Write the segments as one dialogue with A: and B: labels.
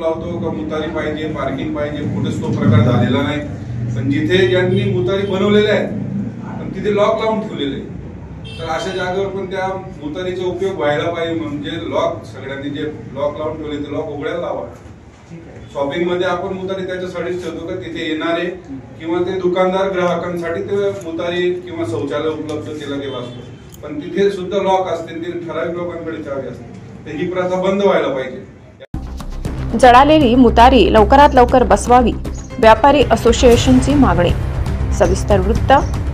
A: लावतो का मुतारी पाहिजे, पार्किंग पाहिजे, कुठेच तो प्रकार झालेला नाही। पण जिथे ज्यांनी मुतारी बनवलेल्या आहेत पण तिथे लॉक लावून ठेवलेले, तर अशा जागेवर पण त्या मुतारीचा उपयोग व्हायला पाहिजे। म्हणजे लॉक सगळ्यांनी जे लॉक लावून ठेवले ते लॉक उघडायला लावा। शॉपिंग मध्ये आपण मुतारी त्याच्यासाठीच ठेवतो का तिथे येणारे किंवा ते दुकानदार ग्राहकांसाठी ते मुतारी किंवा शौचालय उपलब्ध केला गेला असतो, पण तिथे सुद्धा लॉक असते, तिथे ठराविक लोकांकडे चावी असते। तर ही प्रथा बंद व्हायला पाहिजे।
B: जळालेली मुतारी लवकरात लवकर बसवावी, व्यापारी असोसिएशनची मागणी। सविस्तर वृत्त।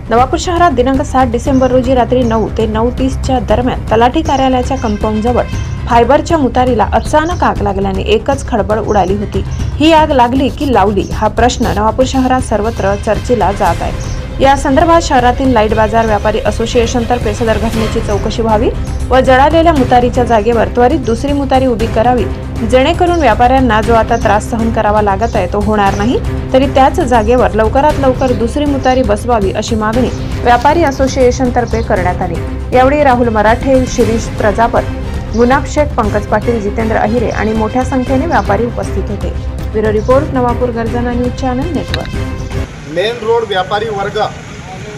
B: नवापूर शहरात दिनांक 7 डिसेंबर रोजी रात्री 9 ते 9:30च्या दरम्यान तलाठी कार्यालयाच्या कंपाऊंड जवळ फायबरच्या मुतारीला अचानक आग लागल्याने एकच खळबळ उडाली होती। ही आग लागली की लावली हा प्रश्न नवापूर शहरात सर्वत्र चर्चेला जात आहे। या संदर्भात शहरातील लाईट बाजार व्यापारी असोसिएशन तर्फे सदर घटनेची चौकशी व्हावी व जळालेल्या मुतारीच्या जागेवर त्वरित दुसरी मुतारी उभी करावी, जेणेकरून व्यापाऱ्यांना जो आता त्रास सहन करावा लागत आहे तो होणार नाही, तरी त्याच जागेवर लवकरात लवकर दुसरी मुतारी बसवावी अशी मागणी व्यापारी असोसिएशन तर्फे करण्यात आली। यावेळी राहुल मराठे, शिरीष प्रजापत, गुलाब शेख, पंकज पाटील, जितेंद्र अहिरे आणि मोठ्या संख्येने व्यापारी उपस्थित होते। ब्युरो रिपोर्ट, नवापूर गर्जना news channel network.
C: Main road व्यापारी वर्ग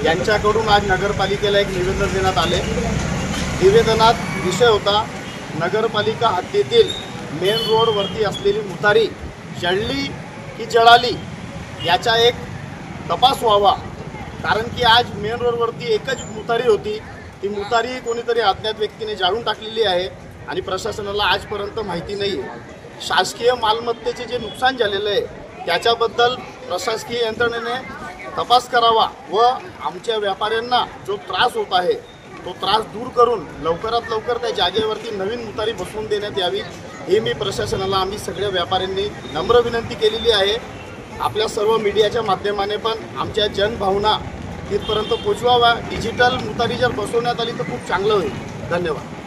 C: यांच्याकडून आज नगरपालिकेला एक निवेदन देण्यात आले। निवेदनात विषय होता नगरपालिका हद्दीतील मेन रोडवरती असलेली मुतारी जळली की जळाली याचा एक तपास व्हावा, कारण की आज मेन रोडवरती एकच मुतारी होती। ती मुतारी कोणीतरी अज्ञात व्यक्तीने जाळून टाकलेली आहे आणि प्रशासनाला आजपर्यंत माहिती नाही आहे। शासकीय मालमत्तेचे जे नुकसान झालेले आहे त्याच्याबद्दल प्रशासकीय यंत्रणेने तपास करावा व आमच्या व्यापाऱ्यांना जो त्रास होत आहे तो त्रास दूर करून लवकरात लवकर त्या जागेवरती नवीन मुतारी बसवून देण्यात यावी, ही मी प्रशासनाला आम्ही सगळ्या व्यापाऱ्यांनी नम्र विनंती केलेली आहे। आपल्या सर्व मीडियाच्या माध्यमाने पण आमच्या जनभावना तिथपर्यंत पोचवावा। डिजिटल मुतारी जर बसवण्यात आली तर खूप चांगलं होईल। धन्यवाद।